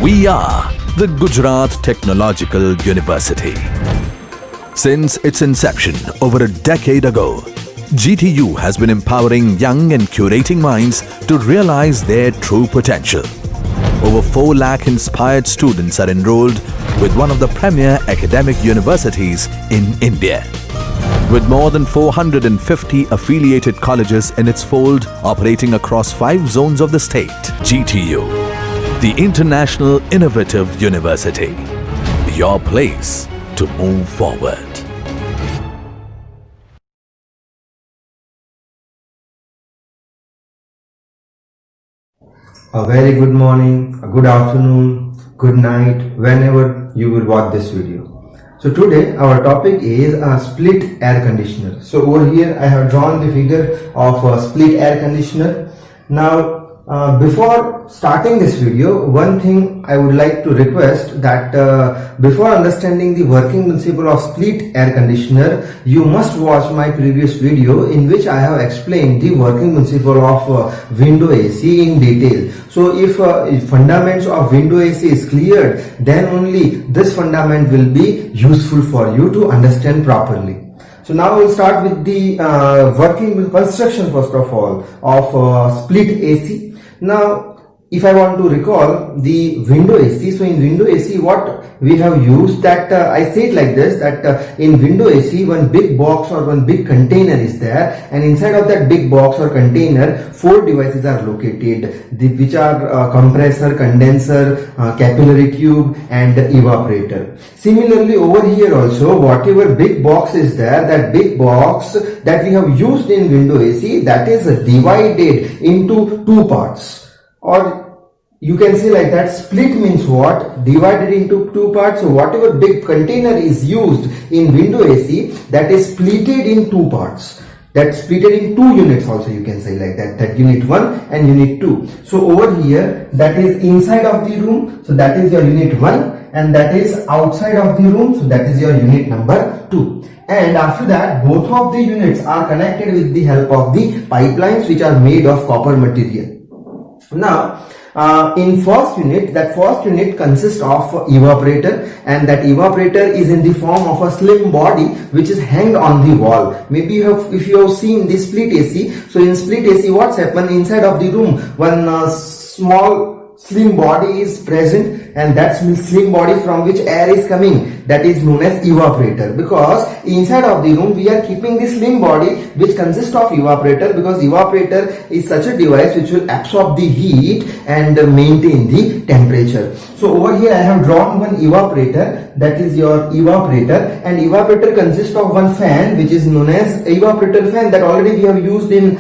We are the Gujarat Technological University. Since its inception over a decade ago, GTU has been empowering young and curating minds to realize their true potential. Over 4 lakh inspired students are enrolled with one of the premier academic universities in India. With more than 450 affiliated colleges in its fold operating across 5 zones of the state, GTU, the International Innovative University, your place to move forward. A very good morning, a good afternoon, good night, whenever you will watch this video. So today our topic is a split air conditioner. So over here I have drawn the figure of a split air conditioner. Now before starting this video, one thing I would like to request that before understanding the working principle of split air conditioner, you must watch my previous video in which I have explained the working principle of window AC in detail. So if fundamentals of window AC is cleared, then only this fundament will be useful for you to understand properly. So now we'll start with the working construction first of all of split AC. Now if I want to recall the window AC, so in window AC what we have used that I say it like this, that in window AC one big box or one big container is there, and inside of that big box or container 4 devices are located, which are compressor, condenser, capillary tube and evaporator. Similarly over here also whatever big box is there, that big box that we have used in window AC, that is divided into 2 parts. Or you can say like that, split means what? Divided into 2 parts. So whatever big container is used in window AC, that is splitted in 2 parts. That's splitted in 2 units also, you can say like that, that unit 1 and unit 2. So over here that is inside of the room, so that is your unit 1, and that is outside of the room, so that is your unit number 2. And after that both of the units are connected with the help of the pipelines which are made of copper material. Now in first unit, that first unit consists of evaporator, and that evaporator is in the form of a slim body which is hanged on the wall. Maybe if you have seen the split AC, so in split AC what's happened, inside of the room one small slim body is present, and that slim body from which air is coming, that is known as evaporator, because inside of the room we are keeping the slim body which consists of evaporator, because evaporator is such a device which will absorb the heat and maintain the temperature. So over here I have drawn one evaporator, that is your evaporator, and evaporator consists of one fan which is known as evaporator fan, that already we have used in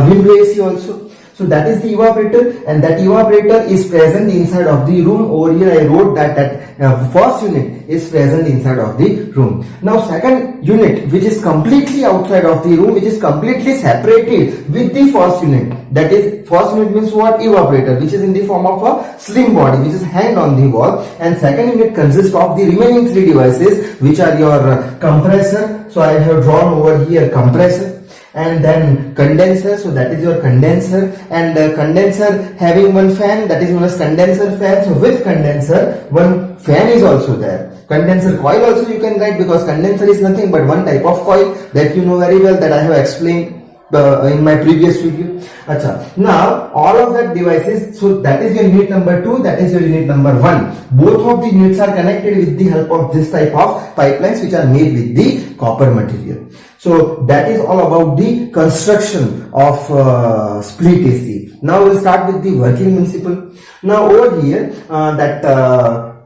window AC also. So that is the evaporator, and that evaporator is present inside of the room. Over here I wrote that first unit is present inside of the room. Now second unit which is completely outside of the room, which is completely separated with the first unit, that is first unit means what? Evaporator, which is in the form of a slim body which is hanged on the wall, and second unit consists of the remaining 3 devices which are your compressor, so I have drawn over here compressor, and then condenser, so that is your condenser, and condenser having one fan, that is known as condenser fan. So with condenser one fan is also there. Condenser coil also you can write, because condenser is nothing but one type of coil that you know very well, that I have explained in my previous video. Now all of that devices, so that is your unit number 2, that is your unit number 1. Both of the units are connected with the help of this type of pipelines which are made with the copper material. So that is all about the construction of split AC. Now we'll start with the working principle. Now over here that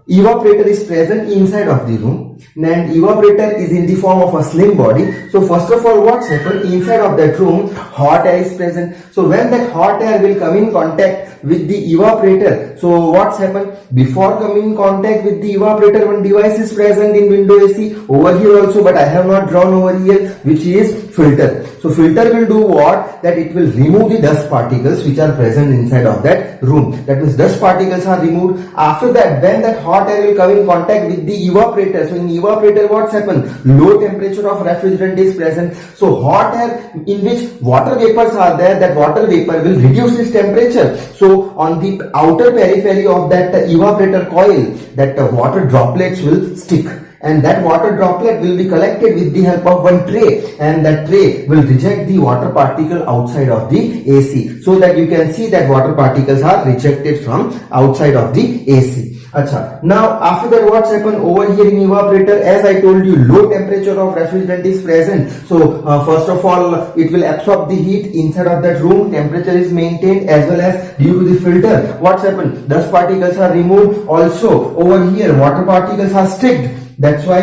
evaporator is present inside of the room, and evaporator is in the form of a slim body. So first of all what's happened, inside of that room hot air is present. So when that hot air will come in contact with the evaporator, so what's happened, before coming in contact with the evaporator one device is present in window AC, over here also, but I have not drawn over here, which is filter. So filter will do what, that it will remove the dust particles which are present inside of that room. That means dust particles are removed. After that when that hot air will come in contact with the evaporator, so in in evaporator what's happened? Low temperature of refrigerant is present. So hot air in which water vapors are there, that water vapor will reduce its temperature. So on the outer periphery of that evaporator coil, that water droplets will stick, and that water droplet will be collected with the help of one tray, and that tray will reject the water particle outside of the AC, so that you can see that water particles are rejected from outside of the AC. Acha. Now after that what's happened over here in evaporator, as I told you, low temperature of refrigerant is present. So first of all it will absorb the heat inside of that room, temperature is maintained, as well as due to the filter what's happened, dust particles are removed. Also over here water particles are sticked. That's why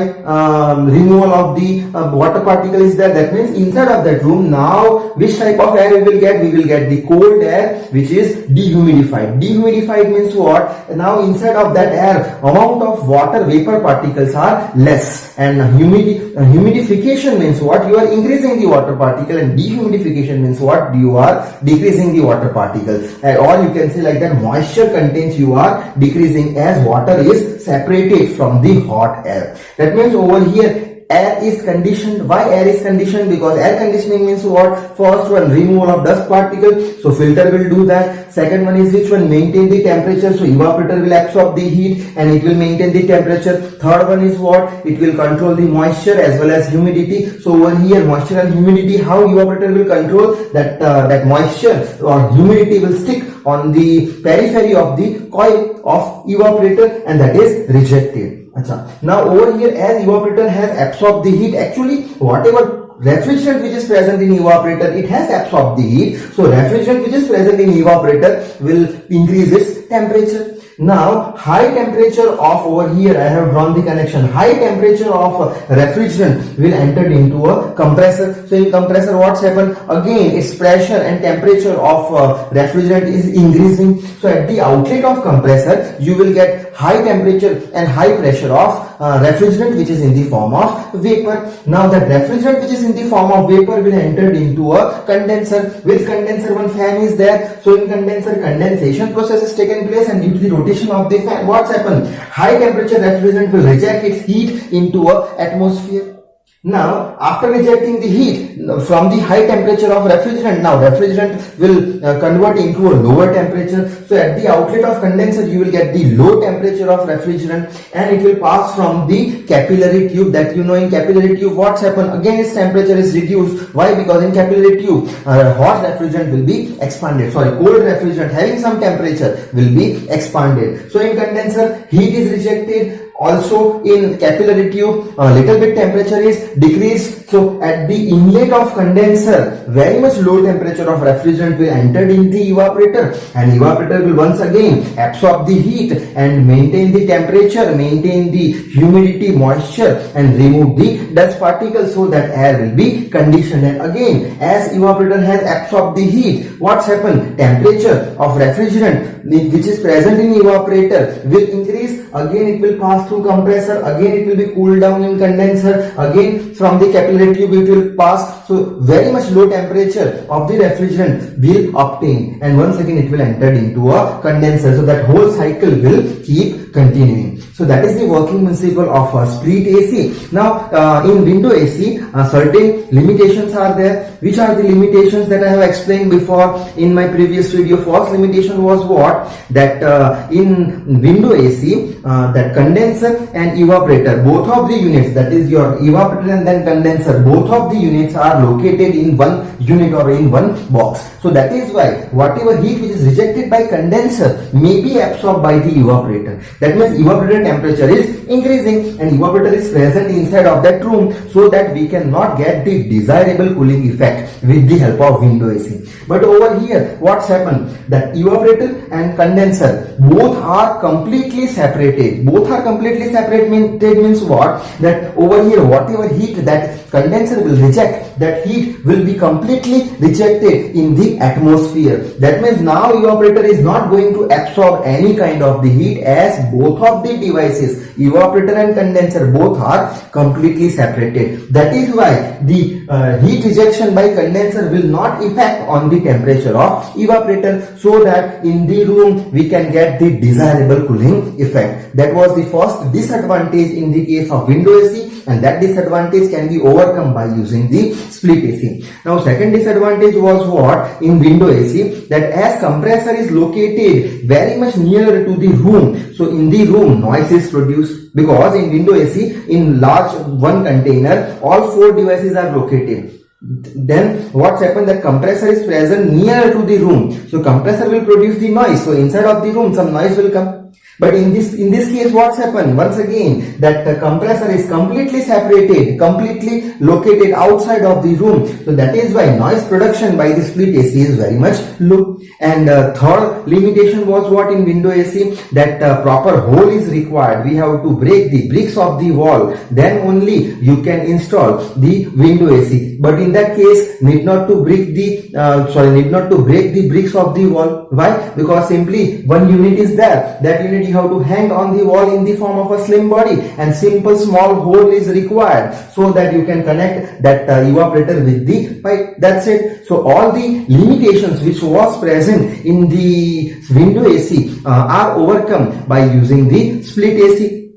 removal of the water particle is there. That means inside of that room now which type of air we will get? We will get the cold air, which is dehumidified. Dehumidified means what? Now inside of that air amount of water vapor particles are less, and humidification means what? You are increasing the water particle, and dehumidification means what? You are decreasing the water particle. Or you can say like that, moisture content you are decreasing as water is separated from the hot air. That means over here air is conditioned. Why air is conditioned? Because air conditioning means what? First one, removal of dust particles, so filter will do that. Second one is which one? Maintain the temperature, so evaporator will absorb the heat and it will maintain the temperature. Third one is what? It will control the moisture as well as humidity. So over here moisture and humidity, how evaporator will control that? That moisture or humidity will stick on the periphery of the coil of evaporator, and that is rejected. Achha. Now over here, as evaporator has absorbed the heat, actually whatever refrigerant which is present in evaporator, it has absorbed the heat. So refrigerant which is present in evaporator will increase its temperature. Now high temperature of, over here I have drawn the connection, high temperature of refrigerant will enter into a compressor. So in compressor what's happened? Again its pressure and temperature of refrigerant is increasing. So at the outlet of compressor you will get high temperature and high pressure of refrigerant which is in the form of vapor. Now that refrigerant which is in the form of vapor will enter into a condenser. With condenser one fan is there. So in condenser condensation process is taken place, and due to the rotation of the fan what's happened? High temperature refrigerant will reject its heat into a atmosphere. Now after rejecting the heat from the high temperature of refrigerant, now refrigerant will convert into a lower temperature. So at the outlet of condenser you will get the low temperature of refrigerant, and it will pass from the capillary tube. That you know, in capillary tube what's happened? Again its temperature is reduced. Why? Because in capillary tube hot refrigerant will be expanded, cold refrigerant having some temperature will be expanded. So in condenser heat is rejected. Also in capillary tube a little bit temperature is decreased. So at the inlet of condenser very much low temperature of refrigerant will enter in the evaporator, and evaporator will once again absorb the heat and maintain the temperature, maintain the humidity, moisture, and remove the dust particles, so that air will be conditioned. And again as evaporator has absorbed the heat, what's happened? Temperature of refrigerant which is present in evaporator will increase. Again it will pass through compressor, again it will be cooled down in condenser, again from the capillary tube it will pass. So very much low temperature of the refrigerant will obtain, and once again it will enter into a condenser. So that whole cycle will keep continuing. So that is the working principle of a split AC. Now in window AC certain limitations are there. Which are the limitations that I have explained before in my previous video? First limitation was what? That in window AC that condenser and evaporator, both of the units, that is your evaporator and then condenser, both of the units are located in one unit or in one box. So that is why whatever heat which is rejected by condenser may be absorbed by the evaporator. That means evaporator temperature is increasing and evaporator is present inside of that room, so that we cannot get the desirable cooling effect with the help of window AC. But over here what's happened? That evaporator and condenser both are completely separated. Both are completely separated means what? That over here whatever heat that condenser will reject, that heat will be completely rejected in the atmosphere. That means now evaporator is not going to absorb any kind of the heat, as both of the devices, evaporator and condenser, both are completely separated. That is why the heat rejection by condenser will not affect on the temperature of evaporator, so that in the room we can get the desirable cooling effect. That was the first disadvantage in the case of window AC, and that disadvantage can be overcome by using the split AC. Now second disadvantage was what in window AC, that as compressor is located very much nearer to the room, so in the room noise is produced, because in window AC in large one container all 4 devices are located. Then what's happened, that compressor is present near to the room, so compressor will produce the noise, so inside of the room some noise will come. But in this case, what's happened? Once again, that the compressor is completely separated, completely located outside of the room. So that is why noise production by the split AC is very much low. And third limitation was what in window AC, that proper hole is required. We have to break the bricks of the wall. Then only you can install the window AC. But in that case, need not to break the bricks of the wall. Why? Because simply one unit is there. That unit you have to hang on the wall in the form of a slim body, and simple small hole is required so that you can connect that evaporator with the pipe. That's it. So all the limitations which was present in the window AC are overcome by using the split AC.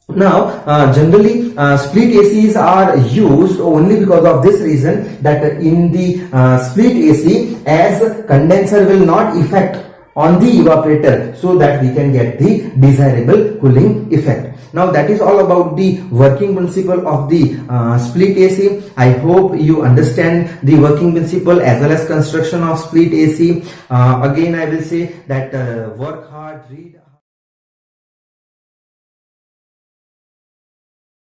Now generally split ACs are used only because of this reason, that in the split AC, as condenser will not affect on the evaporator, so that we can get the desirable cooling effect. Now that is all about the working principle of the split AC. I hope you understand the working principle as well as construction of split AC. Again I will say that work hard, read